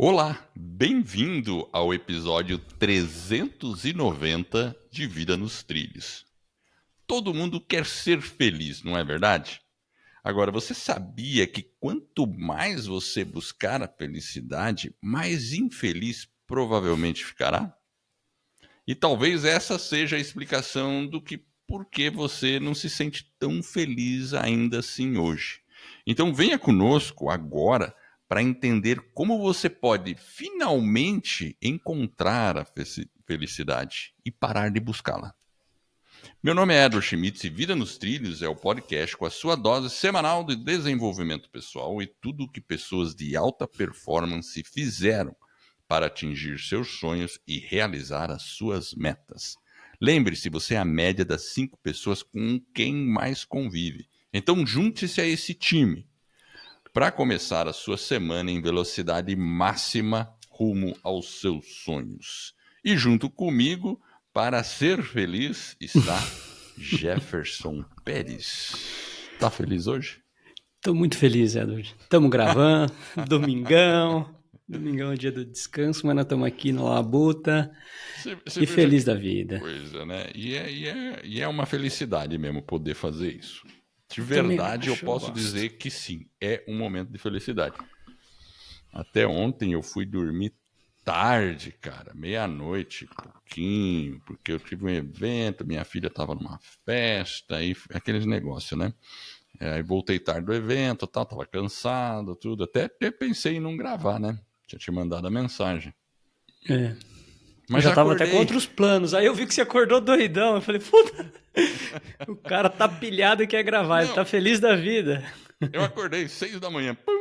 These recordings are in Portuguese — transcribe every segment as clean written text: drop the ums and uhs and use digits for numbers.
Olá, bem-vindo ao episódio 390 de Vida nos Trilhos. Todo mundo quer ser feliz, não é verdade? Agora, você sabia que quanto mais você buscar a felicidade, mais infeliz provavelmente ficará? E talvez essa seja a explicação do que por que você não se sente tão feliz ainda assim hoje. Então venha conosco agora para entender como você pode finalmente encontrar a felicidade e parar de buscá-la. Meu nome é Edward Schmitz e Vida nos Trilhos é o podcast com a sua dose semanal de desenvolvimento pessoal e tudo o que pessoas de alta performance fizeram para atingir seus sonhos e realizar as suas metas. Lembre-se, você é a média das 5 pessoas com quem mais convive. Então junte-se a esse time para começar a sua semana em velocidade máxima rumo aos seus sonhos. E junto comigo, para ser feliz, está Jefferson Pérez. Tá feliz hoje? Tô muito feliz, Edward. Estamos gravando, domingão. Domingão é dia do descanso, mas nós estamos aqui na labuta Você e veja feliz que da vida. coisa, né? E é uma felicidade mesmo poder fazer isso. De Também verdade, eu acho, eu posso gosto. dizer que sim, é um momento de felicidade. Até ontem eu fui dormir tarde, cara, meia-noite, pouquinho, porque eu tive um evento, minha filha estava numa festa, aí aqueles negócios, né? Aí voltei tarde do evento, tal, tava cansado, tudo. Até pensei em não gravar, né? Tinha te mandado a mensagem. É. Eu Mas já tava até com acordei. outros planos. Aí eu vi que você acordou doidão. Eu falei, puta, o cara tá pilhado e quer gravar, ele tá Não, feliz da vida. eu acordei 6 da manhã. Pum!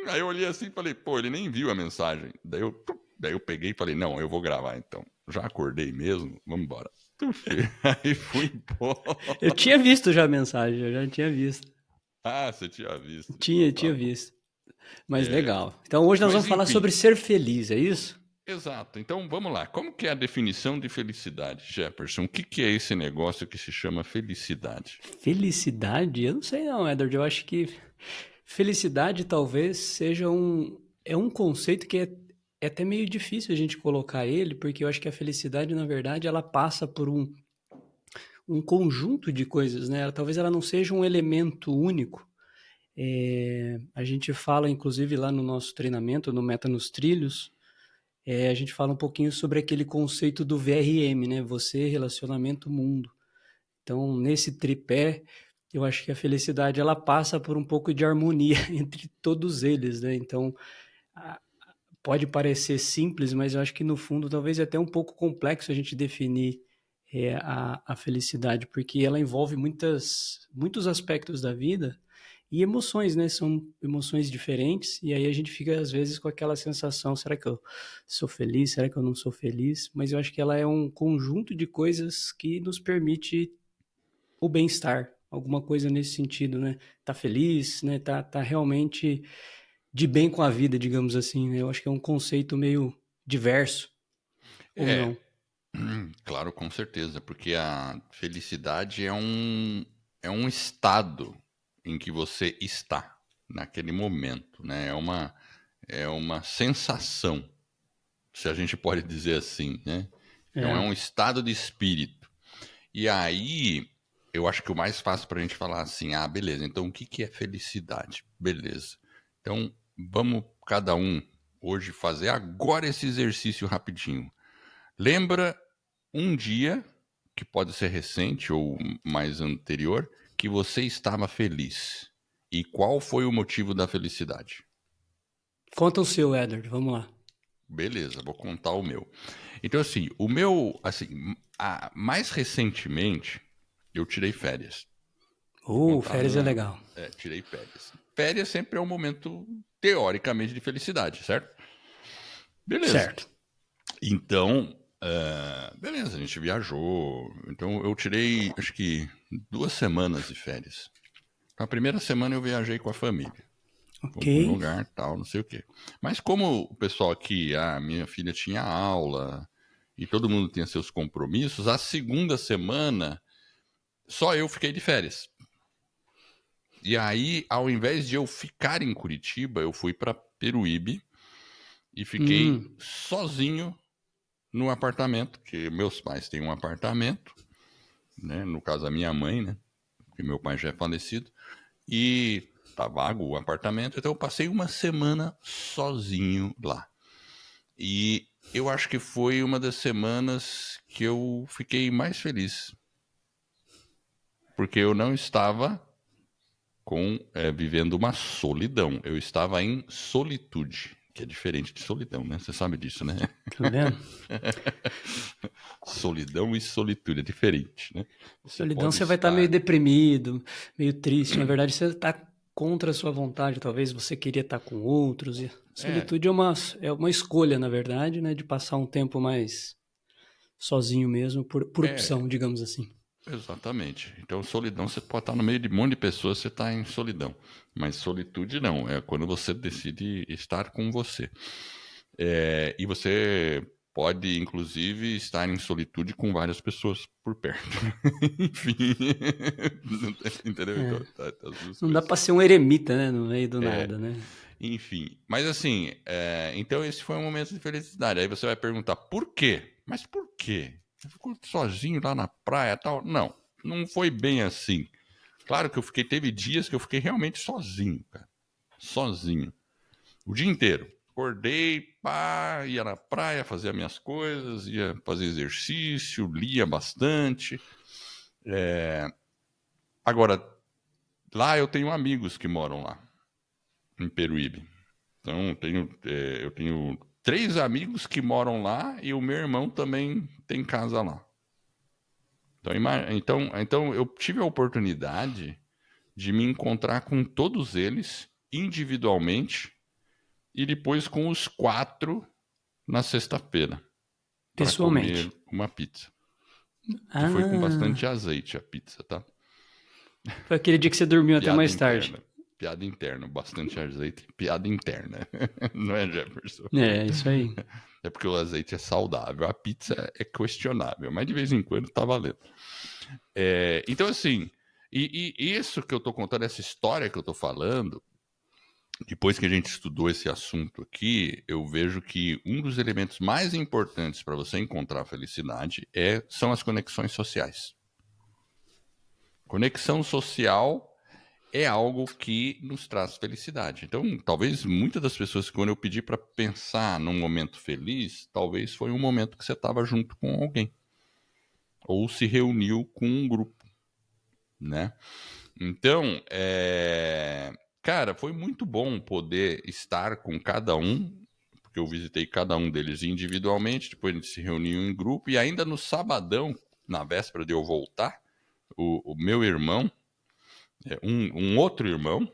Aí eu olhei assim e falei, pô, ele nem viu a mensagem. Daí eu peguei e falei, não, eu vou gravar então. Já acordei mesmo, vamos embora. Aí fui embora. Eu tinha visto já a mensagem, eu já tinha visto. Ah, você tinha visto, então Tinha, tá tinha bom. visto. Mas legal. Então hoje nós Mas vamos falar enfim, sobre ser feliz, é isso? exato. Então vamos lá. Como que é a definição de felicidade, Jefferson? O que é esse negócio que se chama felicidade? Felicidade? Eu não sei não, Edward. Eu acho que felicidade talvez seja um conceito que é até meio difícil a gente colocar ele, porque eu acho que a felicidade, na verdade, ela passa por um conjunto de coisas, né? Talvez ela não seja um elemento único. A gente fala, inclusive, lá no nosso treinamento, no Meta nos Trilhos, a gente fala um pouquinho sobre aquele conceito do VRM, né? Você, relacionamento, mundo. Então, nesse tripé, eu acho que a felicidade ela passa por um pouco de harmonia entre todos eles, né? Então, a- pode parecer simples, mas eu acho que no fundo talvez é até um pouco complexo a gente definir a felicidade, porque ela envolve muitos aspectos da vida e emoções, né? São emoções diferentes, e aí a gente fica às vezes com aquela sensação: será que eu sou feliz? Será que eu não sou feliz? Mas eu acho que ela é um conjunto de coisas que nos permite o bem-estar, alguma coisa nesse sentido, né? Tá feliz, né? Tá realmente de bem com a vida, digamos assim, né? Eu acho que é um conceito meio diverso, ou É, não. claro, com certeza, porque a felicidade é um estado em que você está naquele momento, né? É uma sensação, se a gente pode dizer assim, né? Então é É. um estado de espírito. E aí, eu acho que o mais fácil para a gente falar assim, ah, beleza, então o que que é felicidade? Beleza. Então, vamos cada um hoje fazer agora esse exercício rapidinho. Lembra um dia, que pode ser recente ou mais anterior, que você estava feliz. E qual foi o motivo da felicidade? Conta o seu, Edward, vamos lá. Beleza, vou contar o meu. Então, assim, o meu, assim, mais recentemente, eu tirei férias. Vou contar, Férias é legal. tirei férias. Férias sempre é um momento, teoricamente, de felicidade, certo? Beleza. Certo. Então, beleza, a gente viajou. Então, eu tirei, acho que, 2 semanas de férias. Na primeira semana eu viajei com a família. Ok. Fomos para um lugar, tal, não sei o quê. Mas como o pessoal aqui, a minha filha tinha aula e todo mundo tinha seus compromissos, a segunda semana só eu fiquei de férias. E aí, ao invés de eu ficar em Curitiba, eu fui para Peruíbe e fiquei Hum, sozinho no apartamento, que meus pais têm um apartamento, né? No caso, a minha mãe, né? Porque meu pai já é falecido. E tá vago o apartamento, então eu passei uma semana sozinho lá. E eu acho que foi uma das semanas que eu fiquei mais feliz, porque eu não estava vivendo uma solidão, eu estava em solitude, que é diferente de solidão, né? Você sabe disso, né? tá vendo? Solidão e solitude é diferente, né? Você Solidão, pode você vai estar meio estar. deprimido, meio triste. Na verdade, você está contra a sua vontade. Talvez você queria estar com outros. E É, solitude é uma escolha, na verdade, né? De passar um tempo mais sozinho mesmo, por é, opção, digamos assim. exatamente. Então, solidão, você pode estar no meio de um monte de pessoas, você está em solidão. Mas solitude não, é quando você decide estar com você. E você pode, inclusive, estar em solitude com várias pessoas por perto. Enfim, entendeu? Então, É. tá as duas Não dá coisas. para ser um eremita, né? No meio do nada, né? Enfim, mas assim, então esse foi um momento de felicidade. Aí você vai perguntar, por quê? Mas por quê? Você ficou sozinho lá na praia e tal? Não, não foi bem assim. Claro que teve dias que eu fiquei realmente sozinho, cara. Sozinho. O dia inteiro. Acordei, pá, ia na praia, fazia minhas coisas, ia fazer exercício, lia bastante. Agora, lá eu tenho amigos que moram lá, em Peruíbe. Então, eu tenho 3 amigos que moram lá e o meu irmão também tem casa lá. Então eu tive a oportunidade de me encontrar com todos eles individualmente e depois com os 4 na sexta-feira para Pessoalmente. comer uma pizza. Que foi com bastante Ah, azeite a pizza, tá? foi aquele dia que você dormiu até Piada mais tarde. interna. Piada interna, bastante azeite. Piada interna. Não é, Jefferson? É, isso aí. É porque o azeite é saudável. A pizza é questionável, mas de vez em quando tá valendo. Então, assim, e isso que eu tô contando, essa história que eu tô falando, depois que a gente estudou esse assunto aqui, eu vejo que um dos elementos mais importantes para você encontrar felicidade são as conexões sociais. Conexão social é algo que nos traz felicidade. Então, talvez muitas das pessoas, quando eu pedi para pensar num momento feliz, talvez foi um momento que você estava junto com alguém ou se reuniu com um grupo, né? Então, cara, foi muito bom poder estar com cada um, porque eu visitei cada um deles individualmente, depois a gente se reuniu em grupo e ainda no sabadão, na véspera de eu voltar, o meu irmão, um outro irmão.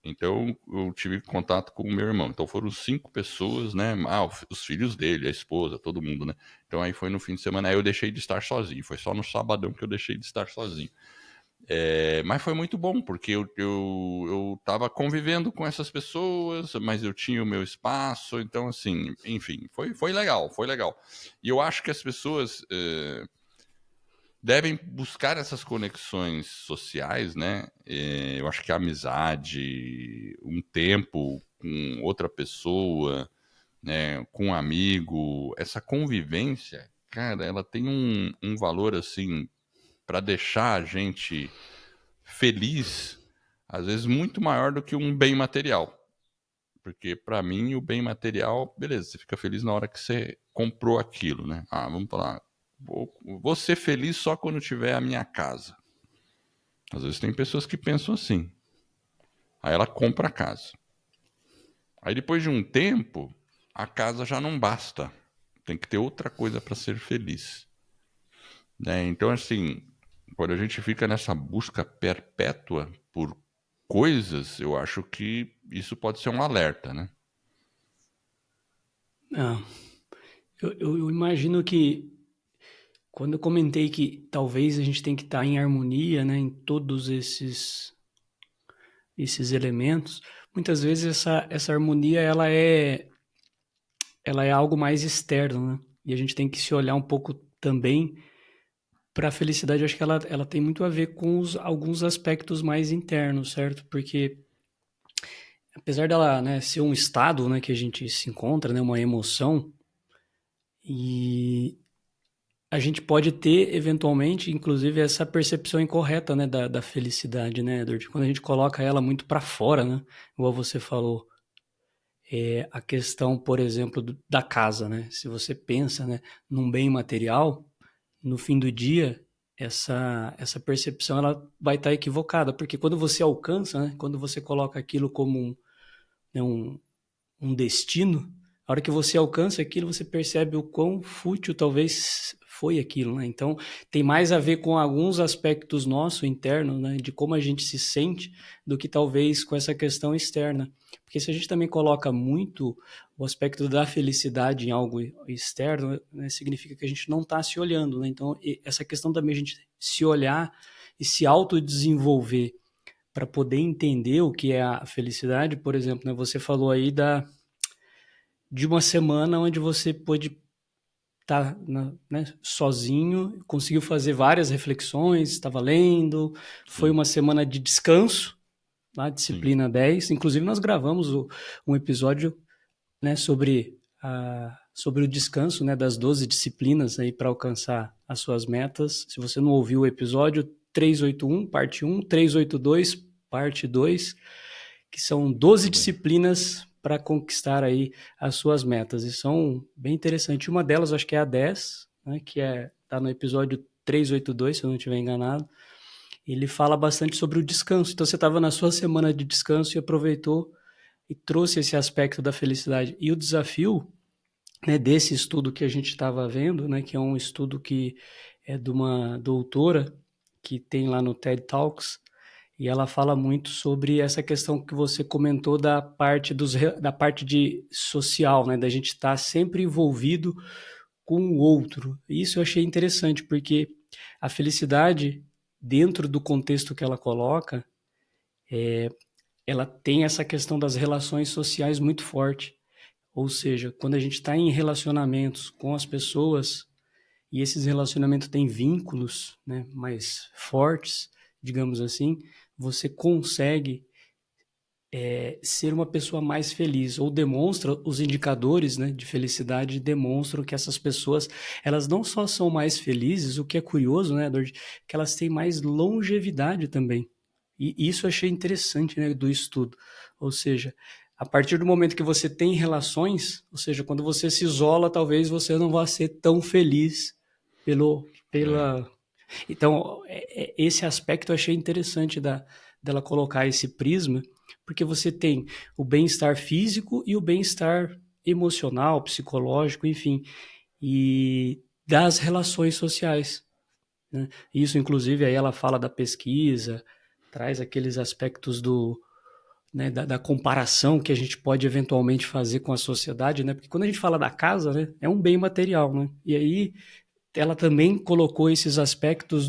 Então eu tive contato com o meu irmão. Então foram 5 pessoas, né? Os filhos dele, a esposa, todo mundo, né? Então aí foi no fim de semana. Aí eu deixei de estar sozinho. Foi só no sabadão que eu deixei de estar sozinho. Mas foi muito bom, porque eu tava convivendo com essas pessoas, mas eu tinha o meu espaço. Então, assim, enfim, foi legal, foi legal. E eu acho que as pessoas devem buscar essas conexões sociais, né? Eu acho que a amizade, um tempo com outra pessoa, né, com um amigo, essa convivência, cara, ela tem um valor assim para deixar a gente feliz, às vezes muito maior do que um bem material. Porque para mim o bem material, beleza, você fica feliz na hora que você comprou aquilo, né? Vamos falar, vou ser feliz só quando tiver a minha casa. Às vezes tem pessoas que pensam assim. Aí ela compra a casa. Aí depois de um tempo, a casa já não basta. Tem que ter outra coisa para ser feliz. Né? Então, assim, quando a gente fica nessa busca perpétua por coisas, eu acho que isso pode ser um alerta, né? Ah, eu imagino que quando eu comentei que talvez a gente tem que estar em harmonia, né, em todos esses elementos, muitas vezes essa harmonia ela é algo mais externo, né? E a gente tem que se olhar um pouco também para a felicidade. Eu acho que ela tem muito a ver com alguns aspectos mais internos, certo? Porque apesar dela, né, ser um estado, né, que a gente se encontra, né, uma emoção, e a gente pode ter, eventualmente, inclusive, essa percepção incorreta, né, da felicidade, né, Edward? Quando a gente coloca ela muito para fora, né, igual você falou, a questão, por exemplo, da casa, né? Se você pensa, né, num bem material, no fim do dia, essa percepção ela vai estar equivocada, porque quando você alcança, né, quando você coloca aquilo como né, um destino, a hora que você alcança aquilo, você percebe o quão fútil talvez foi aquilo, né? Então, tem mais a ver com alguns aspectos nossos internos, né, de como a gente se sente, do que talvez com essa questão externa. Porque se a gente também coloca muito o aspecto da felicidade em algo externo, né, significa que a gente não está se olhando, né? Então, essa questão também a gente se olhar e se autodesenvolver para poder entender o que é a felicidade, por exemplo, né, você falou aí de uma semana onde você pôde estar, né, sozinho, conseguiu fazer várias reflexões, estava lendo, foi Sim, uma semana de descanso, na sim. disciplina 10. Inclusive nós gravamos um episódio, né, sobre o descanso, né, das 12 disciplinas aí para alcançar as suas metas. Se você não ouviu o episódio 381, parte 1, 382, parte 2, que são 12 Muito bem. disciplinas para conquistar aí as suas metas. E são bem interessantes. Uma delas, acho que é a 10, né, que tá no episódio 382, se eu não estiver enganado. Ele fala bastante sobre o descanso. Então você estava na sua semana de descanso e aproveitou e trouxe esse aspecto da felicidade. E o desafio, né, desse estudo que a gente estava vendo, né, que é um estudo que é de uma doutora que tem lá no TED Talks, e ela fala muito sobre essa questão que você comentou da parte de social, né, da gente estar sempre envolvido com o outro. E isso eu achei interessante, porque a felicidade, dentro do contexto que ela coloca, ela tem essa questão das relações sociais muito forte. Ou seja, quando a gente está em relacionamentos com as pessoas e esses relacionamentos têm vínculos, né, mais fortes, digamos assim, você consegue ser uma pessoa mais feliz, ou demonstra os indicadores, né, de felicidade demonstram que essas pessoas elas não só são mais felizes, o que é curioso, né, Edward, que elas têm mais longevidade também. E isso eu achei interessante, né, do estudo. Ou seja, a partir do momento que você tem relações, ou seja, quando você se isola, talvez você não vá ser tão feliz É. pela. Então, esse aspecto eu achei interessante dela colocar esse prisma, porque você tem o bem-estar físico e o bem-estar emocional, psicológico, enfim, e das relações sociais, né? Isso, inclusive, aí ela fala da pesquisa, traz aqueles aspectos né, da comparação que a gente pode eventualmente fazer com a sociedade, né? Porque quando a gente fala da casa, né, é um bem material, né? E aí ela também colocou esses aspectos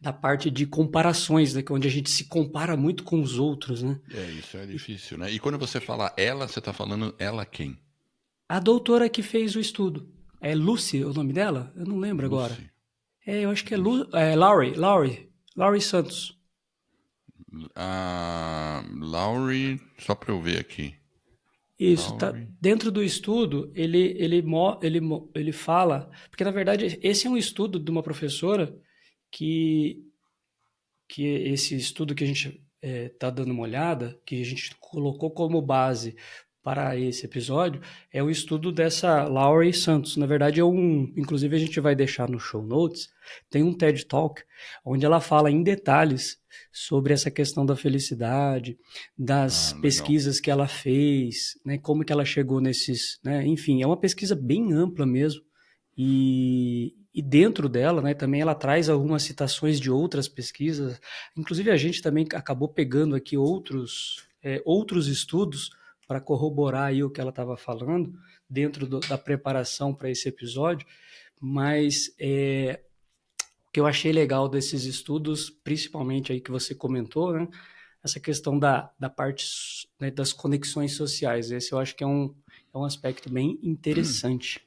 da parte de comparações, né, que é onde a gente se compara muito com os outros, né? Isso é difícil, né? E quando você fala ela, você tá falando ela quem? A doutora que fez o estudo, é Lucy o nome dela? Eu não lembro agora. Lucy. Eu acho que é, Lucy. Laurie Santos. Laurie, só para eu ver aqui. Isso, tá Laurie. dentro do estudo, ele fala, porque na verdade esse é um estudo de uma professora que, que esse estudo que a gente está dando uma olhada, que a gente colocou como base para esse episódio, é o estudo dessa Laurie Santos. Na verdade, inclusive a gente vai deixar no show notes, tem um TED Talk onde ela fala em detalhes sobre essa questão da felicidade, das Legal. pesquisas que ela fez, né, como que ela chegou nesses, né, enfim, é uma pesquisa bem ampla mesmo. E dentro dela, né, também ela traz algumas citações de outras pesquisas. Inclusive, a gente também acabou pegando aqui outros estudos para corroborar aí o que ela estava falando dentro da preparação para esse episódio. Mas o que eu achei legal desses estudos, principalmente aí que você comentou, né, essa questão da parte, né, das conexões sociais. Esse eu acho que é um aspecto bem interessante.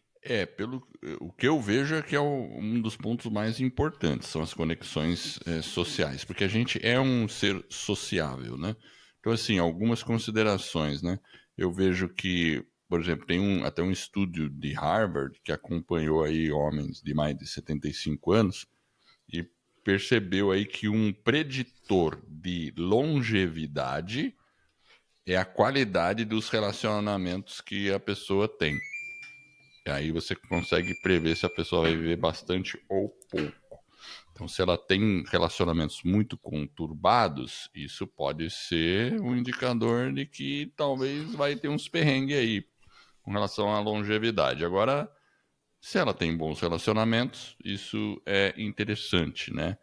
Pelo o que eu vejo é que é um dos pontos mais importantes, são as conexões sociais, porque a gente é um ser sociável, né? Então, assim, algumas considerações, né? Eu vejo que, por exemplo, tem até um estudo de Harvard que acompanhou aí homens de mais de 75 anos e percebeu aí que um preditor de longevidade é a qualidade dos relacionamentos que a pessoa tem. E aí você consegue prever se a pessoa vai viver bastante ou pouco. Então, se ela tem relacionamentos muito conturbados, isso pode ser um indicador de que talvez vai ter uns perrengues aí com relação à longevidade. Agora, se ela tem bons relacionamentos, isso é interessante, né?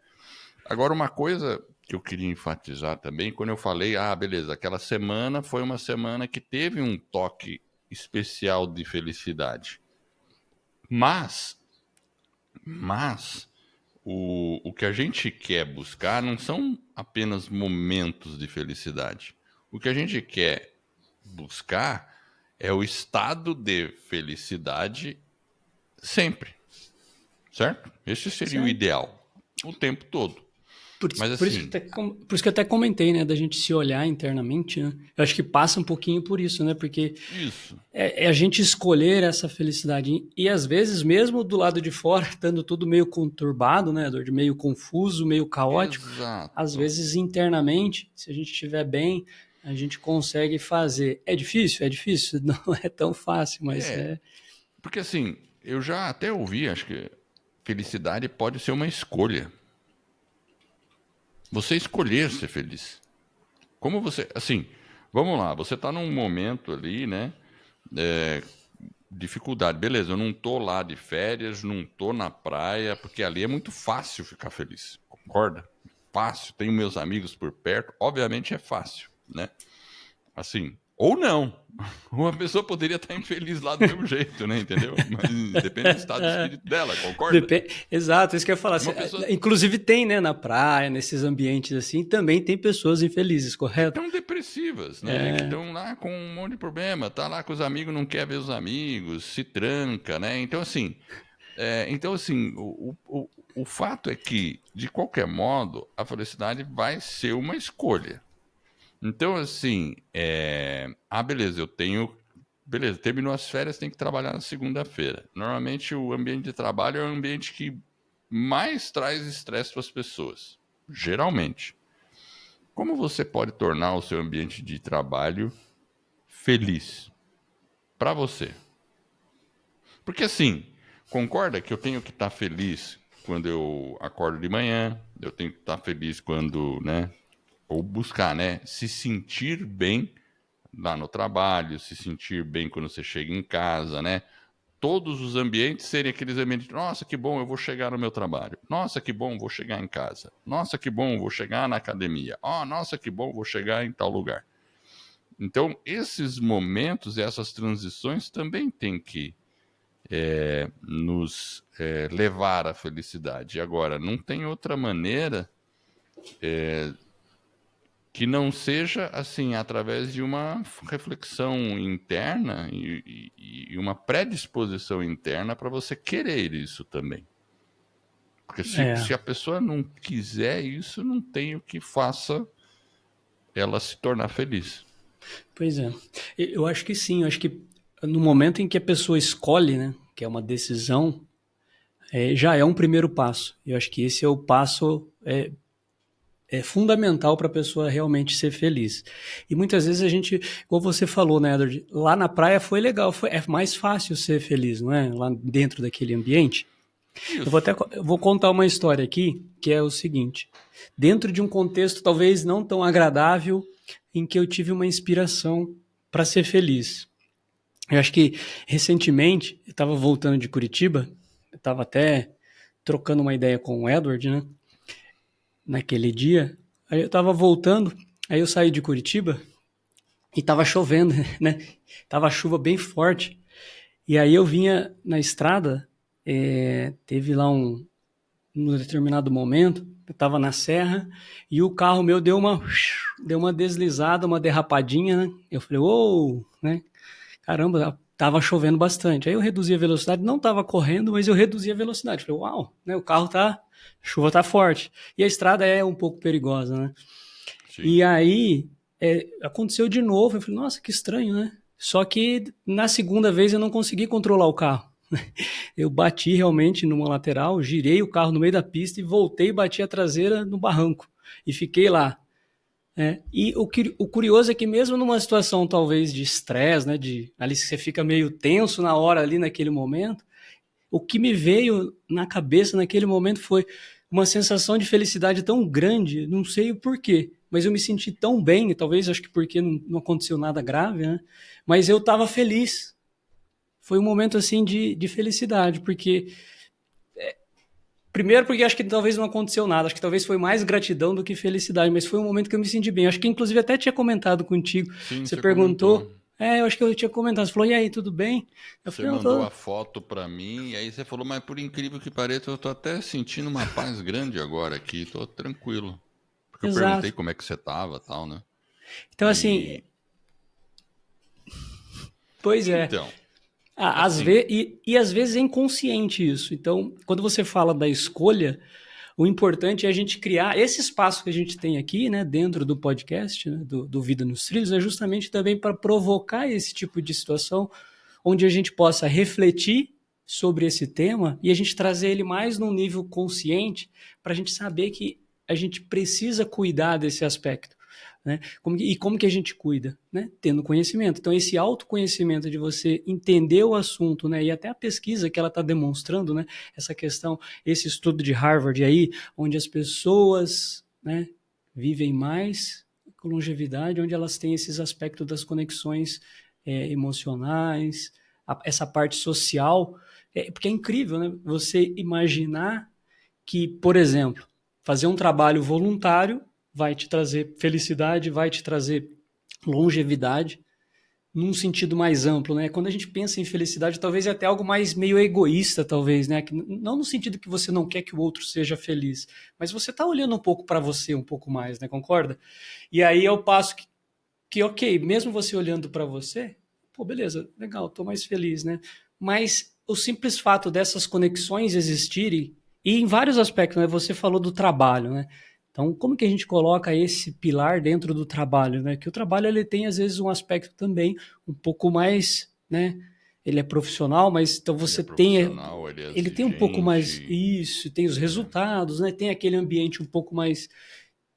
Agora, uma coisa que eu queria enfatizar também, quando eu falei, beleza, aquela semana foi uma semana que teve um toque especial de felicidade. Mas o que a gente quer buscar não são apenas momentos de felicidade. O que a gente quer buscar é o estado de felicidade sempre, certo? Esse seria o Certo? ideal, o tempo todo. Mas Por isso assim, por isso que eu até comentei, né, da gente se olhar internamente, né? Eu acho que passa um pouquinho por isso, né? Porque isso, é a gente escolher essa felicidade. E às vezes, mesmo do lado de fora, estando tudo meio conturbado, né, Edward? Meio confuso, meio caótico, às exato. vezes internamente, se a gente estiver bem, a gente consegue fazer. É difícil, não é tão fácil, mas É, é. porque assim, eu já até ouvi, acho que felicidade pode ser uma escolha. Você escolher ser feliz. Como você, assim, vamos lá, você está num momento ali, né? Dificuldade, beleza, eu não tô lá de férias, não tô na praia, porque ali é muito fácil ficar feliz, concorda? Fácil, tenho meus amigos por perto, obviamente é fácil, né? Assim, ou não. Uma pessoa poderia estar infeliz lá do mesmo jeito, né? Entendeu? Mas depende do estado de espírito dela, concorda? Exato, isso que eu ia falar. Uma pessoa Inclusive tem, né, na praia, nesses ambientes assim, também tem pessoas infelizes, que correto? estão depressivas, né? Que estão lá com um monte de problema, tá lá com os amigos, não quer ver os amigos, se tranca, né? Então assim, o fato é que, de qualquer modo, a felicidade vai ser uma escolha. Então, assim, beleza, eu tenho. Beleza, terminou as férias, tem que trabalhar na segunda-feira. Normalmente, o ambiente de trabalho é o ambiente que mais traz estresse para as pessoas. Geralmente. Como você pode tornar o seu ambiente de trabalho feliz para você? Porque, assim, concorda que eu tenho que estar feliz quando eu acordo de manhã, eu tenho que estar feliz quando, né, ou buscar, né, se sentir bem lá no trabalho, se sentir bem quando você chega em casa, né? Todos os ambientes serem aqueles ambientes, nossa, que bom, eu vou chegar no meu trabalho. Nossa, que bom, vou chegar em casa. Nossa, que bom, vou chegar na academia. Nossa, que bom, vou chegar em tal lugar. Então, esses momentos, essas transições também têm que nos levar à felicidade. Agora, não tem outra maneira que não seja assim através de uma reflexão interna e uma predisposição interna para você querer isso também. Porque É, se a pessoa não quiser isso, não tem o que faça ela se tornar feliz. pois é. Eu acho que sim, eu acho que no momento em que a pessoa escolhe, né, que é uma decisão, já é um primeiro passo. Eu acho que esse é o passo é fundamental para a pessoa realmente ser feliz. E muitas vezes a gente, como você falou, né, Edward, lá na praia foi legal, é mais fácil ser feliz, não é? Lá dentro daquele ambiente. Isso. Eu vou contar uma história aqui, que é o seguinte. Dentro de um contexto talvez não tão agradável, em que eu tive uma inspiração para ser feliz. Eu acho que recentemente, eu estava voltando de Curitiba, eu estava até trocando uma ideia com o Edward, né? Naquele dia. Aí eu estava voltando, aí eu saí de Curitiba e estava chovendo, né? Tava a chuva bem forte. E aí eu vinha na estrada, teve lá num determinado momento, eu estava na serra e o carro meu deu uma deslizada, uma derrapadinha, né? Eu falei, uou, né? Caramba, tava chovendo bastante. Aí eu reduzi a velocidade, não tava correndo, mas eu reduzi a velocidade. Falei, uau, né? A chuva tá forte. E a estrada é um pouco perigosa, né? Sim. E aí Aconteceu de novo. Eu falei, nossa, que estranho, né? Só que na segunda vez eu não consegui controlar o carro. Eu bati realmente numa lateral, girei o carro no meio da pista e voltei e bati a traseira no barranco. E fiquei lá. E o curioso é que mesmo numa situação talvez de estresse, né, ali você fica meio tenso na hora ali naquele momento, o que me veio na cabeça naquele momento foi uma sensação de felicidade tão grande, não sei o porquê, mas eu me senti tão bem, talvez acho que porque não aconteceu nada grave, né? Mas eu estava feliz. Foi um momento assim de felicidade, porque primeiro porque acho que talvez não aconteceu nada, acho que talvez foi mais gratidão do que felicidade, mas foi um momento que eu me senti bem. Acho que inclusive até tinha comentado contigo. Sim, Você você comentou. perguntou, eu acho que eu tinha comentado. Você falou, e aí, tudo bem? Eu Você falei, não, mandou tô. a foto pra mim e aí você falou, mas por incrível que pareça, eu tô até sentindo uma paz grande agora aqui, tô tranquilo. Porque eu perguntei Exato. como é que você tava, tal, né? Então, assim, E pois é. então, Às assim, vezes, e às vezes é inconsciente isso. Então, quando você fala da escolha, o importante é a gente criar esse espaço que a gente tem aqui, né, dentro do podcast, né, do Vida nos Trilhos, é justamente também para provocar esse tipo de situação, onde a gente possa refletir sobre esse tema e a gente trazer ele mais num nível consciente, para a gente saber que a gente precisa cuidar desse aspecto. Né? Como que a gente cuida? Né? Tendo conhecimento. Então, esse autoconhecimento de você entender o assunto, né? E até a pesquisa que ela está demonstrando, né? Essa questão, esse estudo de Harvard aí, onde as pessoas, né, vivem mais com longevidade, onde elas têm esses aspectos das conexões emocionais, essa parte social, porque é incrível, né? Você imaginar que, por exemplo, fazer um trabalho voluntário vai te trazer felicidade, vai te trazer longevidade, num sentido mais amplo, né? Quando a gente pensa em felicidade, talvez é até algo mais meio egoísta, talvez, né? Não no sentido que você não quer que o outro seja feliz, mas você está olhando um pouco para você um pouco mais, né? Concorda? E aí é o passo que ok, mesmo você olhando para você, pô, beleza, legal, tô mais feliz, né? Mas o simples fato dessas conexões existirem, e em vários aspectos, né? Você falou do trabalho, né? Então, como que a gente coloca esse pilar dentro do trabalho, né? Que o trabalho ele tem às vezes um aspecto também um pouco mais, né? Ele é profissional, mas então ele é você tem profissional, ele é ele tem um pouco mais exigente. isso, tem os É. resultados, né? Tem aquele ambiente um pouco mais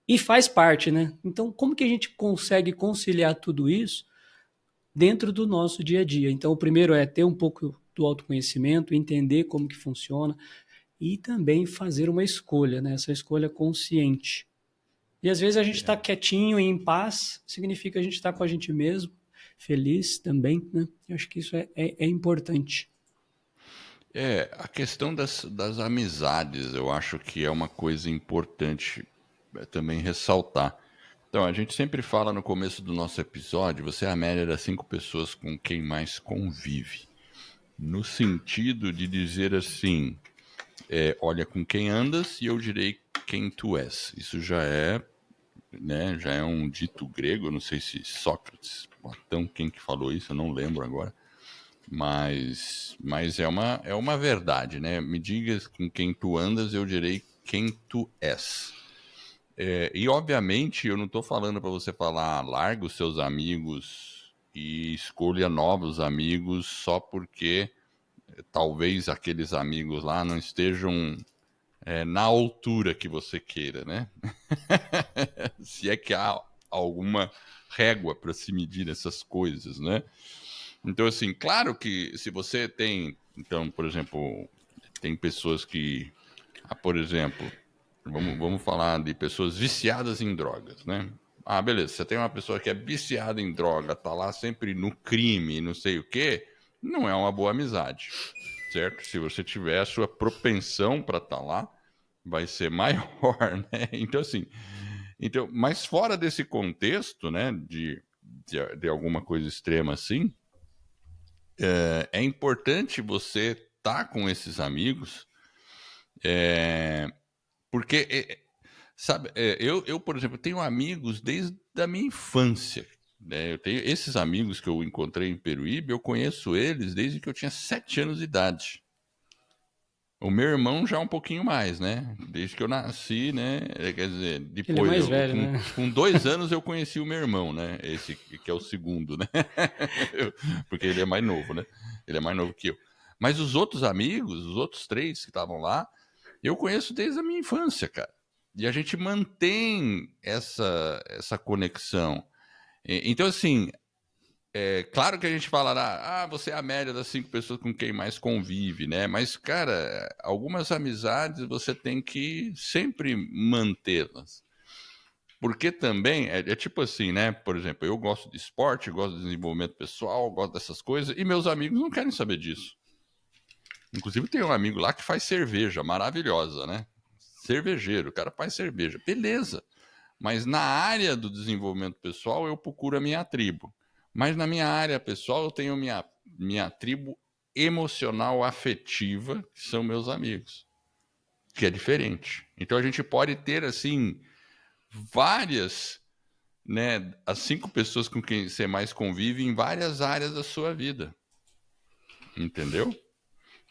e faz parte, né? Então, como que a gente consegue conciliar tudo isso dentro do nosso dia a dia? Então, o primeiro é ter um pouco do autoconhecimento, entender como que funciona e também fazer uma escolha, né? Essa escolha consciente. E às vezes a gente está É. quietinho e em paz, significa a gente estar com a gente mesmo, feliz também, né? Eu acho que isso é importante. A questão das amizades, eu acho que é uma coisa importante também ressaltar. Então, a gente sempre fala no começo do nosso episódio, você é a média das 5 pessoas com quem mais convive. No sentido de dizer assim, olha com quem andas e eu direi quem tu és. Isso já é, né, já é um dito grego, não sei se Sócrates, Platão, quem que falou isso, eu não lembro agora. Mas é uma verdade, né? Me digas com quem tu andas, eu direi quem tu és. E obviamente eu não estou falando para você falar, larga os seus amigos e escolha novos amigos só porque talvez aqueles amigos lá não estejam na altura que você queira, né? Se é que há alguma régua para se medir essas coisas, né? Então, assim, claro que se você tem, então, por exemplo, tem pessoas que, por exemplo, vamos falar de pessoas viciadas em drogas, né? Ah, beleza, você tem uma pessoa que é viciada em droga, tá lá sempre no crime, não sei o quê, não é uma boa amizade, certo? Se você tiver a sua propensão para estar lá, vai ser maior, né? Então, assim, mas fora desse contexto, né, de alguma coisa extrema assim, é importante você estar com esses amigos, porque, sabe, eu, por exemplo, tenho amigos desde a minha infância. Né? Eu tenho esses amigos que eu encontrei em Peruíbe, eu conheço eles desde que eu tinha 7 anos de idade. O meu irmão já um pouquinho mais, né? Desde que eu nasci, né? Quer dizer, Ele é depois, mais velho, com, né? com 2 anos eu conheci o meu irmão, né? Esse que é o segundo, né? Porque ele é mais novo, né? Ele é mais novo que eu. Mas os outros amigos, os outros três que estavam lá, eu conheço desde a minha infância, cara. E a gente mantém essa conexão. Então, assim, é claro que a gente falará, você é a média das 5 pessoas com quem mais convive, né? Mas, cara, algumas amizades você tem que sempre mantê-las. Porque também é tipo assim, né? Por exemplo, eu gosto de esporte, gosto de desenvolvimento pessoal, gosto dessas coisas, e meus amigos não querem saber disso. Inclusive, tem um amigo lá que faz cerveja maravilhosa, né? Cervejeiro, o cara faz cerveja. Beleza. Mas na área do desenvolvimento pessoal, eu procuro a minha tribo. Mas na minha área pessoal, eu tenho minha tribo emocional afetiva, que são meus amigos, que é diferente. Então a gente pode ter, assim, várias, né, as 5 pessoas com quem você mais convive em várias áreas da sua vida. Entendeu?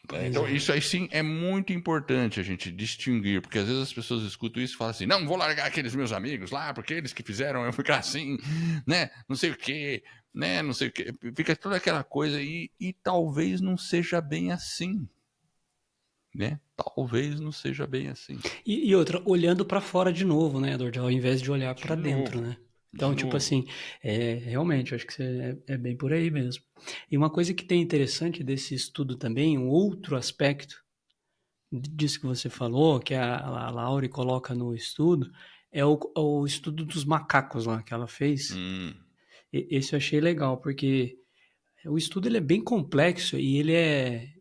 Pois Então, é. isso aí sim é muito importante a gente distinguir, porque às vezes as pessoas escutam isso e falam assim: não, vou largar aqueles meus amigos lá, porque eles que fizeram eu ficar assim, né? Não sei o quê, né? Não sei o quê. Fica toda aquela coisa e talvez não seja bem assim, né? Talvez não seja bem assim. E outra, olhando para fora de novo, né, Edward, ao invés de olhar De para dentro, novo, né? de Então, tipo novo. assim, realmente, eu acho que você é bem por aí mesmo. E uma coisa que tem interessante desse estudo também, um outro aspecto disso que você falou, que a Laure coloca no estudo, é o estudo dos macacos lá que ela fez. Hum, Esse eu achei legal, porque o estudo ele é bem complexo e ele é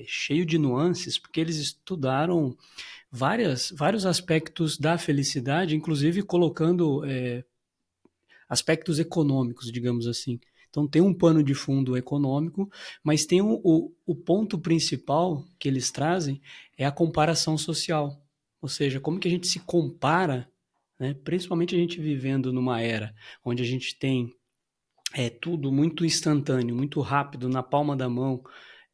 cheio de nuances, porque eles estudaram vários aspectos da felicidade, inclusive colocando aspectos econômicos, digamos assim. Então tem um pano de fundo econômico, mas tem o ponto principal que eles trazem é a comparação social. Ou seja, como que a gente se compara, né? Principalmente a gente vivendo numa era onde a gente tem tudo muito instantâneo, muito rápido, na palma da mão,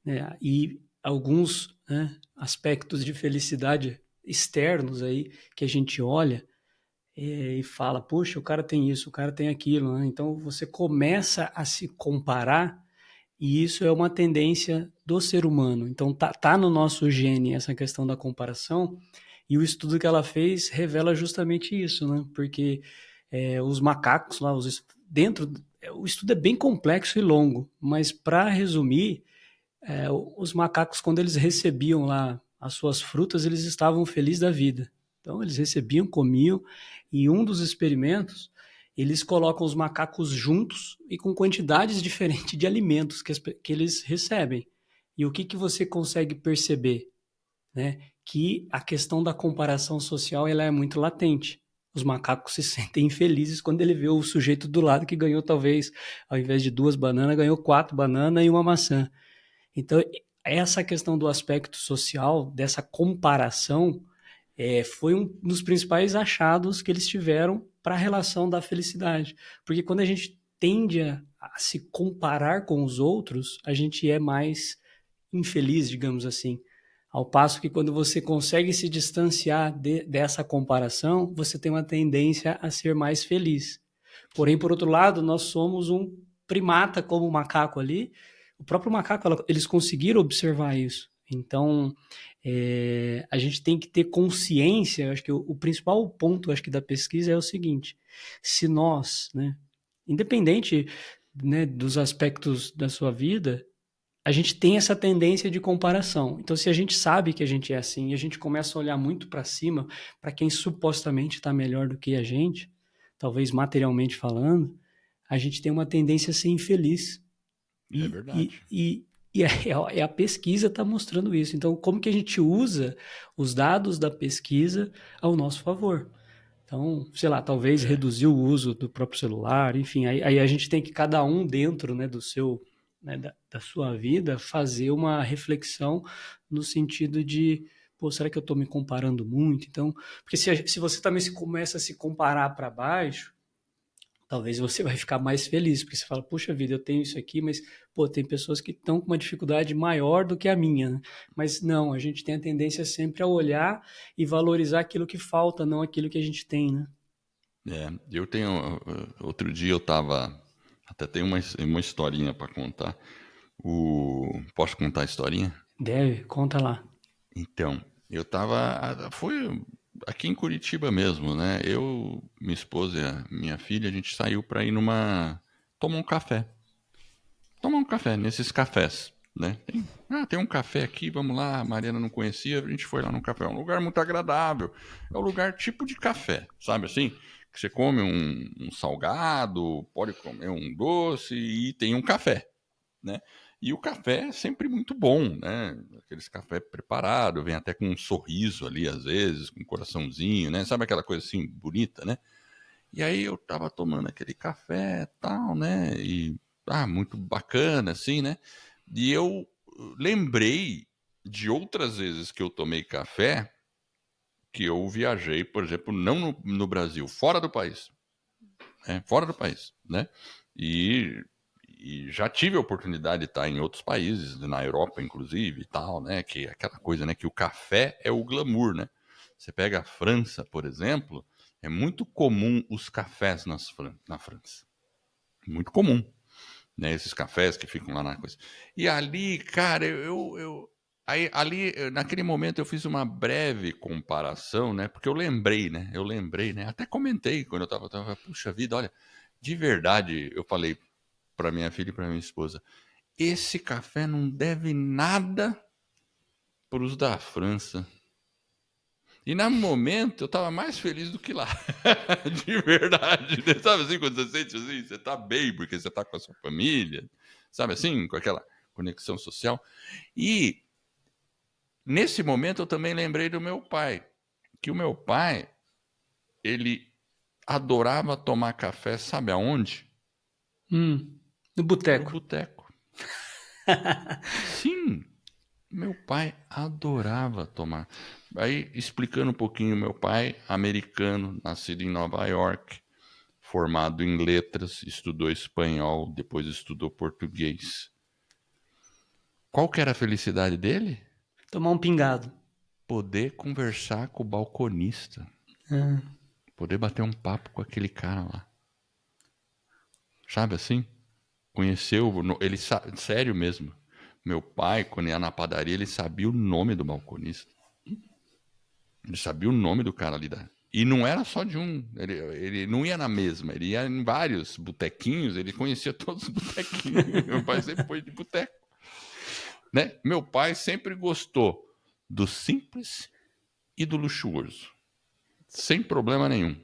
né? E alguns, né, aspectos de felicidade externos aí que a gente olha e fala, puxa, o cara tem isso, o cara tem aquilo, né? Então você começa a se comparar e isso é uma tendência do ser humano. Então tá no nosso gene essa questão da comparação e o estudo que ela fez revela justamente isso, né? Porque os macacos lá, dentro, o estudo é bem complexo e longo, mas para resumir, os macacos, quando eles recebiam lá as suas frutas, eles estavam felizes da vida. Então, eles recebiam, comiam, e um dos experimentos, eles colocam os macacos juntos e com quantidades diferentes de alimentos que eles recebem. E o que você consegue perceber? Né? Que a questão da comparação social ela é muito latente. Os macacos se sentem infelizes quando ele vê o sujeito do lado que ganhou, talvez, ao invés de 2 bananas, ganhou 4 bananas e uma maçã. Então, essa questão do aspecto social, dessa comparação, foi um dos principais achados que eles tiveram para a relação da felicidade. Porque quando a gente tende a se comparar com os outros, a gente é mais infeliz, digamos assim. Ao passo que quando você consegue se distanciar dessa comparação, você tem uma tendência a ser mais feliz. Porém, por outro lado, nós somos um primata como o macaco ali. O próprio macaco, eles conseguiram observar isso. Então, a gente tem que ter consciência. Acho que o principal ponto, acho que da pesquisa é o seguinte: se nós, né, independente, né, dos aspectos da sua vida, a gente tem essa tendência de comparação. Então, se a gente sabe que a gente é assim e a gente começa a olhar muito para cima, para quem supostamente está melhor do que a gente, talvez materialmente falando, a gente tem uma tendência a ser infeliz. é E, e, verdade. e, e a pesquisa está mostrando isso. Então, como que a gente usa os dados da pesquisa ao nosso favor? Então, sei lá, talvez É, reduzir o uso do próprio celular, enfim, aí a gente tem que cada um dentro, né, do seu, né, da sua vida, fazer uma reflexão no sentido de, pô, será que eu estou me comparando muito? Então, porque se você também começa a se comparar para baixo, talvez você vai ficar mais feliz, porque você fala, puxa vida, eu tenho isso aqui, mas, pô, tem pessoas que estão com uma dificuldade maior do que a minha, né? Mas não, a gente tem a tendência sempre a olhar e valorizar aquilo que falta, não aquilo que a gente tem, né? Eu tenho. Outro dia eu tava. Até tem uma historinha pra contar. Posso contar a historinha? Deve, conta lá. Então, eu tava. Foi aqui em Curitiba mesmo, né? Eu, minha esposa e a minha filha, a gente saiu pra ir numa. Tomar um café. Tomar um café, nesses cafés, né? Tem um café aqui, vamos lá. A Mariana não conhecia, a gente foi lá no café. É um lugar muito agradável. É um lugar tipo de café, sabe assim? Que você come um salgado, pode comer um doce e tem um café, né? E o café é sempre muito bom, né? Aqueles café preparado, vem até com um sorriso ali, às vezes, com um coraçãozinho, né? Sabe aquela coisa assim, bonita, né? E aí eu tava tomando aquele café e tal, né? E, muito bacana, assim, né? E eu lembrei de outras vezes que eu tomei café, que eu viajei, por exemplo, não no Brasil, fora do país, né? Fora do país, né? E, e já tive a oportunidade de estar em outros países, na Europa, inclusive, e tal, né? Que é aquela coisa, né? Que o café é o glamour, né? Você pega a França, por exemplo, é muito comum os cafés na França. Muito comum, né? Esses cafés que ficam lá na coisa. E ali, cara, naquele momento eu fiz uma breve comparação, né? Porque eu lembrei, né? Até comentei quando eu tava, puxa vida, olha, de verdade, eu falei para minha filha e para minha esposa, esse café não deve nada para os da França. E no momento eu tava mais feliz do que lá. De verdade. Sabe assim, quando você sente assim, você tá bem, porque você tá com a sua família, sabe assim, com aquela conexão social. E nesse momento eu também lembrei do meu pai, que o meu pai, ele adorava tomar café, sabe aonde? No No boteco. boteco. Sim, meu pai adorava tomar. Aí, explicando um pouquinho, meu pai, americano, nascido em Nova York, formado em letras, estudou espanhol, depois estudou português. Qual que era a felicidade dele? Tomar um pingado. Poder conversar com o balconista, Ah, poder bater um papo com aquele cara lá. Sabe assim? Conheceu, ele sério mesmo. Meu pai, quando ia na padaria, ele sabia o nome do balconista. Ele sabia o nome do cara ali da. E não era só de um. Ele não ia na mesma, ele ia em vários botequinhos, ele conhecia todos os botequinhos. Meu pai sempre foi de boteco. Né? Meu pai sempre gostou do simples e do luxuoso. Sem problema nenhum.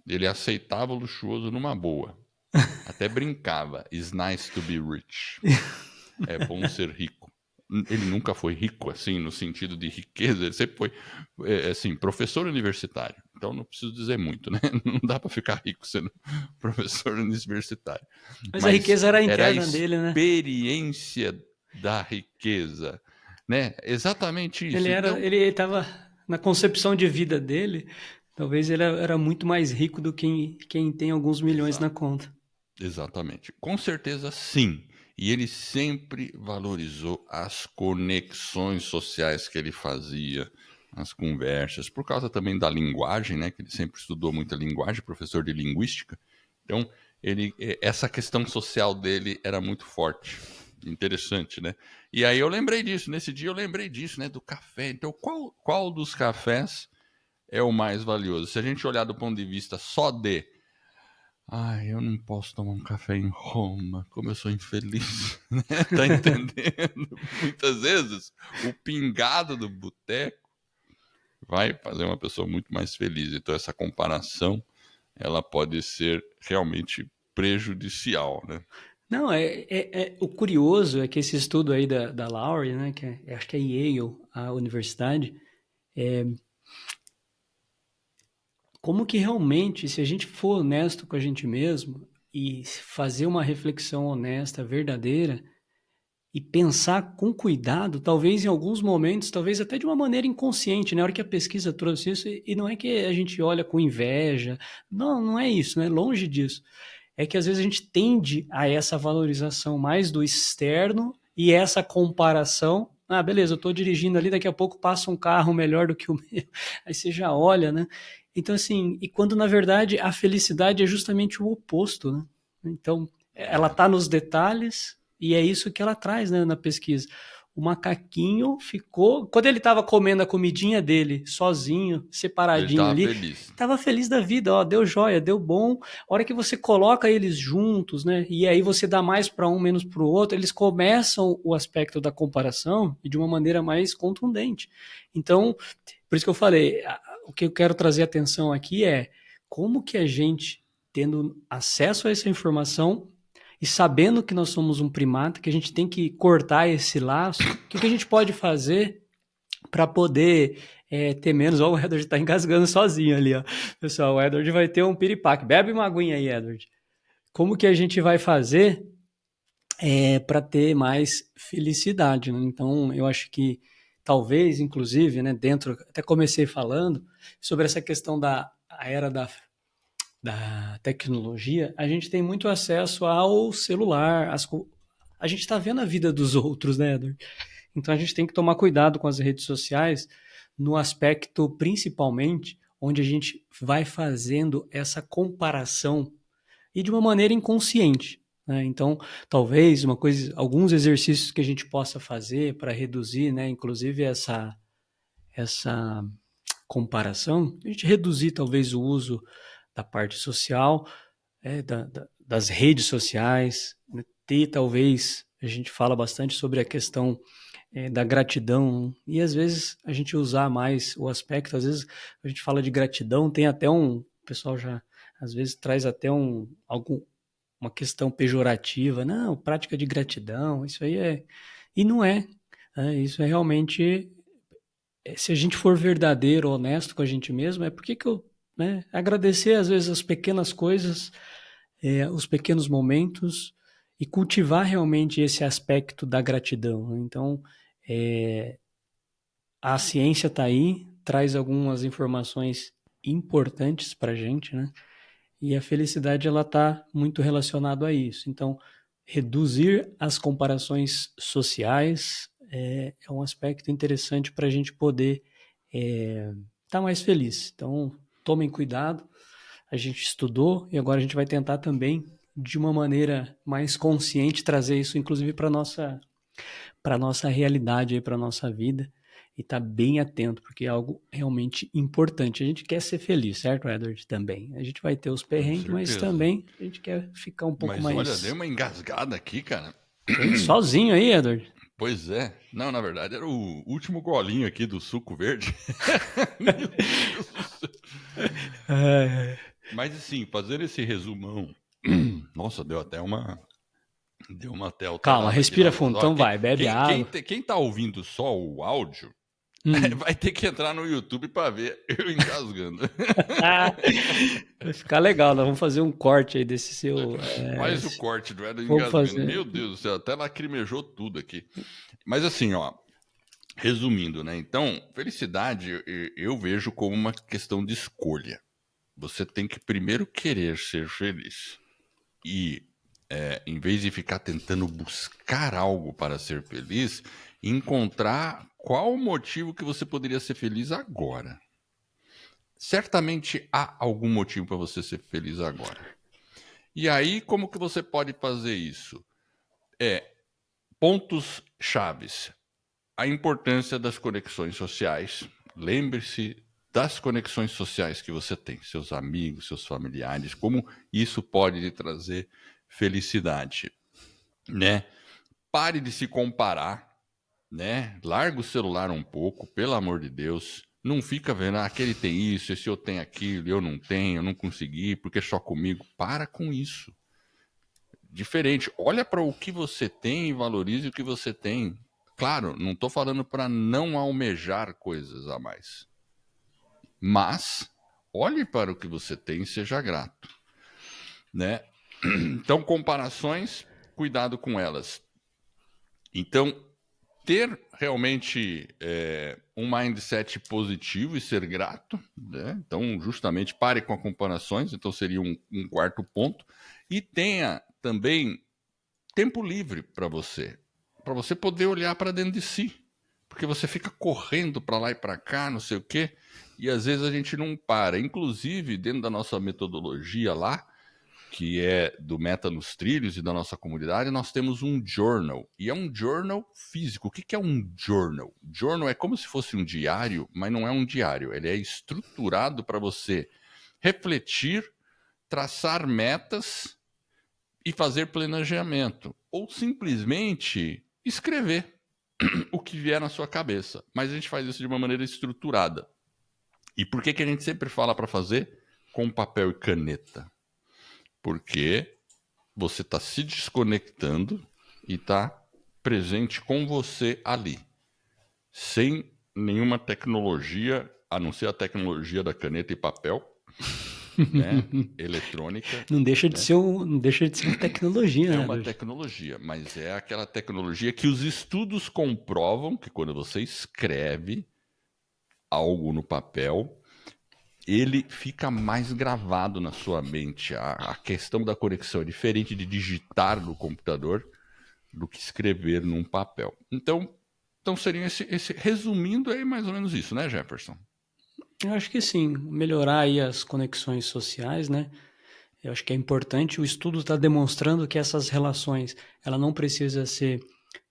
Ele aceitava o luxuoso numa boa. Até brincava. It's nice to be rich. É bom ser rico. Ele nunca foi rico, assim, no sentido de riqueza. Ele sempre foi, assim, professor universitário. Então não preciso dizer muito, né? Não dá para ficar rico sendo professor universitário. mas a Mas riqueza era era a interna dele, né? experiência da riqueza, né? Exatamente isso. Então, Ele estava na concepção de vida dele, talvez ele era muito mais rico do que quem tem alguns milhões na exato. conta. Exatamente. Com certeza, sim. E ele sempre valorizou as conexões sociais que ele fazia, as conversas, por causa também da linguagem, né? Que ele sempre estudou muita linguagem, professor de linguística. Então, essa questão social dele era muito forte. Interessante, né? E aí eu lembrei disso, nesse dia eu lembrei disso, né? Do café. Então, qual dos cafés é o mais valioso? Se a gente olhar do ponto de vista só de eu não posso tomar um café em Roma, como eu sou infeliz, né? Tá entendendo? Muitas vezes o pingado do boteco vai fazer uma pessoa muito mais feliz. Então essa comparação, ela pode ser realmente prejudicial, né? Não, o curioso é que esse estudo aí da Lowry, né, acho que é Yale, a universidade, como que realmente, se a gente for honesto com a gente mesmo e fazer uma reflexão honesta, verdadeira, e pensar com cuidado, talvez em alguns momentos, talvez até de uma maneira inconsciente, na hora que a pesquisa trouxe isso, e não é que a gente olha com inveja, não, não é isso, né? Longe disso. é que às vezes a gente tende a essa valorização mais do externo e essa comparação. Ah, beleza, eu estou dirigindo ali, daqui a pouco passa um carro melhor do que o meu. Aí você já olha, né? Então, assim, e quando na verdade a felicidade é justamente o oposto, né? Então, ela É, está nos detalhes e é isso que ela traz, né, na pesquisa. O macaquinho ficou. Quando ele estava comendo a comidinha dele, sozinho, ele separadinho tava ali, feliz. estava feliz da vida, ó, deu joia, deu bom. A hora que você coloca eles juntos, né, e aí você dá mais para um, menos para o outro, eles começam o aspecto da comparação e de uma maneira mais contundente. Então, por isso que eu falei, o que eu quero trazer atenção aqui é como que a gente, tendo acesso a essa informação, e sabendo que nós somos um primata, que a gente tem que cortar esse laço, o que a gente pode fazer para poder ter menos? Ó, o Edward está engasgando sozinho ali, ó. Pessoal, o Edward vai ter um piripaque. Bebe uma aguinha aí, Edward. Como que a gente vai fazer para ter mais felicidade, né? Então, eu acho que talvez, inclusive, né, dentro, até comecei falando sobre essa questão da era da tecnologia, a gente tem muito acesso ao celular, a gente está vendo a vida dos outros, né, Edward? Então a gente tem que tomar cuidado com as redes sociais no aspecto principalmente onde a gente vai fazendo essa comparação e de uma maneira inconsciente, né? Então, talvez uma coisa, alguns exercícios que a gente possa fazer para reduzir, né, inclusive essa comparação, a gente reduzir talvez o uso da parte social, das redes sociais, né? Ter talvez, a gente fala bastante sobre a questão da gratidão, e às vezes a gente usar mais o aspecto, às vezes a gente fala de gratidão, tem até o pessoal já às vezes traz até uma questão pejorativa, não, prática de gratidão, isso aí e não é, isso é realmente, se a gente for verdadeiro, honesto com a gente mesmo, é porque que eu, né, agradecer às vezes as pequenas coisas, os pequenos momentos e cultivar realmente esse aspecto da gratidão, né? Então, é, a ciência está aí, traz algumas informações importantes para a gente, né? E a felicidade ela está muito relacionado a isso. Então, reduzir as comparações sociais é um aspecto interessante para a gente poder estar mais feliz. Então, tomem cuidado. A gente estudou e agora a gente vai tentar também, de uma maneira mais consciente, trazer isso, inclusive, para nossa realidade, para nossa vida, e estar bem atento, porque é algo realmente importante. A gente quer ser feliz, certo, Edward? Também. A gente vai ter os Com perrengues, mas certeza. também a gente quer ficar um pouco Mas olha, dei mais. uma engasgada aqui, cara. Sozinho aí, Edward? Pois é. Não, na verdade era o último golinho aqui do suco verde. Meu Deus do céu. Mas assim, fazendo esse resumão. Nossa, deu até uma. Deu uma até Calma, alterada aqui na respira voz. fundo. Ó, Então vai, bebe água. quem tá ouvindo só o áudio Hum. vai ter que entrar no YouTube pra ver eu engasgando. Vai ficar legal, nós vamos fazer um corte aí desse seu. Faz o corte do Eden Vamos engasgando. fazer. Meu Deus do céu, até lacrimejou tudo aqui. Mas assim, ó, resumindo, né? Então, felicidade eu vejo como uma questão de escolha. Você tem que primeiro querer ser feliz. E em vez de ficar tentando buscar algo para ser feliz, encontrar qual o motivo que você poderia ser feliz agora. Certamente há algum motivo para você ser feliz agora. E aí, como que você pode fazer isso? Pontos chaves. A importância das conexões sociais. Lembre-se das conexões sociais que você tem, seus amigos, seus familiares, como isso pode lhe trazer felicidade, né? Pare de se comparar, né? Larga o celular um pouco, pelo amor de Deus. Não fica vendo, aquele tem isso, esse eu tenho aquilo, eu não tenho, eu não consegui, porque é só comigo. Para com isso. Diferente. Olha para o que você tem e valorize o que você tem. Claro, não estou falando para não almejar coisas a mais. Mas olhe para o que você tem e seja grato, né? Então, comparações, cuidado com elas. Então, ter realmente um mindset positivo e ser grato, né? Então, justamente pare com as comparações. Então, seria um quarto ponto. E tenha também tempo livre para você poder olhar para dentro de si. Porque você fica correndo para lá e para cá, não sei o quê, e às vezes a gente não para. Inclusive, dentro da nossa metodologia lá, que é do Meta nos Trilhos e da nossa comunidade, nós temos um journal. E é um journal físico. O que é um journal? Journal é como se fosse um diário, mas não é um diário. Ele é estruturado para você refletir, traçar metas e fazer planejamento. Ou simplesmente escrever o que vier na sua cabeça. Mas a gente faz isso de uma maneira estruturada. E por que a gente sempre fala para fazer com papel e caneta? Porque você está se desconectando e está presente com você ali, sem nenhuma tecnologia, a não ser a tecnologia da caneta e papel, né, eletrônica. Não deixa de ser não deixa de ser uma tecnologia, É né, uma Eder? tecnologia, mas é aquela tecnologia que os estudos comprovam que quando você escreve algo no papel, ele fica mais gravado na sua mente. A questão da conexão é diferente de digitar no computador do que escrever num papel. Então seria resumindo, é mais ou menos isso, né, Jefferson? Eu acho que sim, melhorar aí as conexões sociais, né? Eu acho que é importante. O estudo está demonstrando que essas relações, ela não precisa ser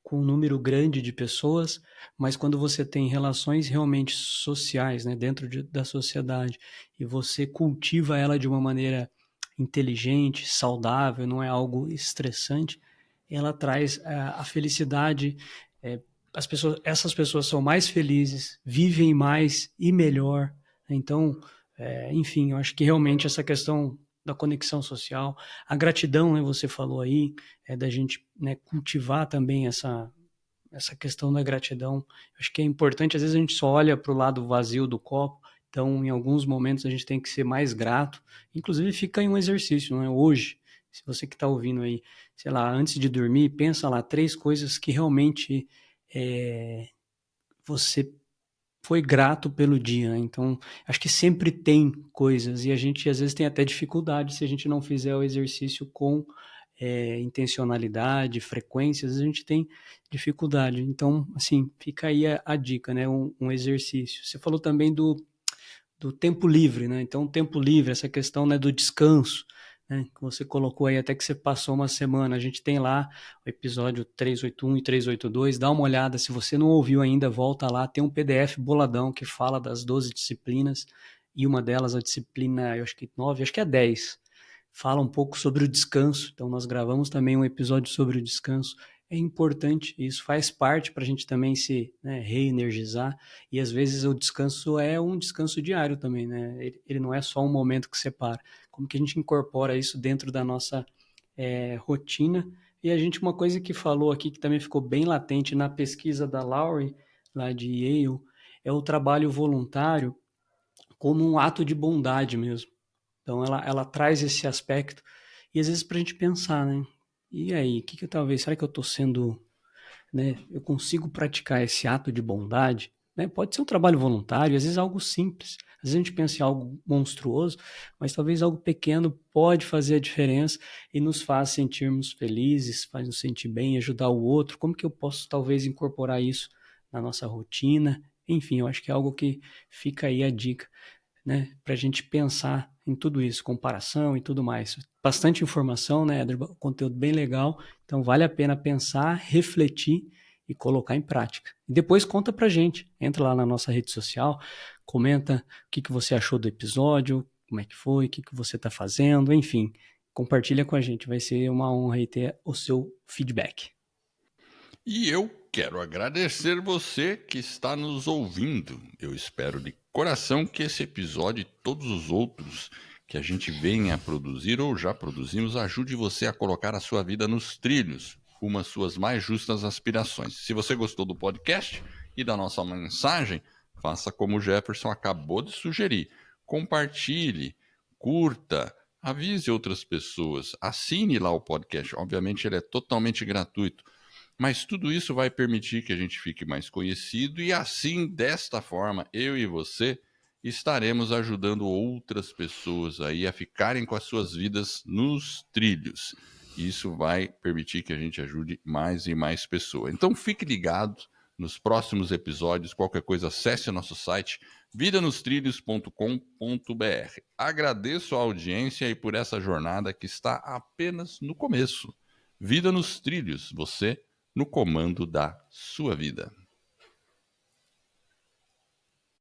com um número grande de pessoas, mas quando você tem relações realmente sociais, né, dentro da sociedade, e você cultiva ela de uma maneira inteligente, saudável, não é algo estressante, ela traz a felicidade. É, essas pessoas são mais felizes, vivem mais e melhor. Então, enfim, eu acho que realmente essa questão da conexão social, a gratidão, né, você falou aí, da gente, né, cultivar também essa questão da gratidão. Eu acho que é importante, às vezes a gente só olha para o lado vazio do copo, então em alguns momentos a gente tem que ser mais grato. Inclusive fica aí um exercício, né? Hoje, se você que está ouvindo aí, sei lá, antes de dormir, pensa lá 3 coisas que realmente você foi grato pelo dia, né? Então, acho que sempre tem coisas e a gente às vezes tem até dificuldade se a gente não fizer o exercício com intencionalidade, frequência, às vezes a gente tem dificuldade. Então, assim, fica aí a dica, né? Um exercício. Você falou também do tempo livre, né? Então, o tempo livre, essa questão, né, do descanso, né, que você colocou aí, até que você passou uma semana. A gente tem lá o episódio 381 e 382. Dá uma olhada, se você não ouviu ainda, volta lá. Tem um PDF boladão que fala das 12 disciplinas e uma delas, a disciplina, eu acho que 9, acho que é 10. Fala um pouco sobre o descanso. Então, nós gravamos também um episódio sobre o descanso. É importante, isso faz parte para a gente também se, né, reenergizar. E às vezes o descanso é um descanso diário também, né? Ele não é só um momento que separa. Como que a gente incorpora isso dentro da nossa rotina? E a gente, uma coisa que falou aqui que também ficou bem latente na pesquisa da Lowry, lá de Yale, é o trabalho voluntário como um ato de bondade mesmo. Então ela traz esse aspecto e às vezes para a gente pensar, né? E aí, será que eu estou sendo, né? Eu consigo praticar esse ato de bondade, né? Pode ser um trabalho voluntário, às vezes algo simples, às vezes a gente pensa em algo monstruoso, mas talvez algo pequeno pode fazer a diferença e nos faz sentirmos felizes, faz nos sentir bem, ajudar o outro. Como que eu posso talvez incorporar isso na nossa rotina? Enfim, eu acho que é algo que fica aí a dica, né, para a gente pensar em tudo isso, comparação e tudo mais. Bastante informação, né, Éder? Conteúdo bem legal, então vale a pena pensar, refletir e colocar em prática. E depois conta pra gente, entra lá na nossa rede social, comenta o que você achou do episódio, como é que foi, o que você está fazendo, enfim, compartilha com a gente, vai ser uma honra aí ter o seu feedback. E eu quero agradecer você que está nos ouvindo. Eu espero de coração que esse episódio e todos os outros que a gente venha a produzir ou já produzimos ajude você a colocar a sua vida nos trilhos, rumo às suas mais justas aspirações. Se você gostou do podcast e da nossa mensagem, faça como o Jefferson acabou de sugerir. Compartilhe, curta, avise outras pessoas, assine lá o podcast. Obviamente ele é totalmente gratuito. Mas tudo isso vai permitir que a gente fique mais conhecido e assim, desta forma, eu e você estaremos ajudando outras pessoas aí a ficarem com as suas vidas nos trilhos. Isso vai permitir que a gente ajude mais e mais pessoas. Então fique ligado nos próximos episódios. Qualquer coisa, acesse o nosso site vidanostrilhos.com.br. Agradeço a audiência e por essa jornada que está apenas no começo. Vida nos Trilhos, você no comando da sua vida.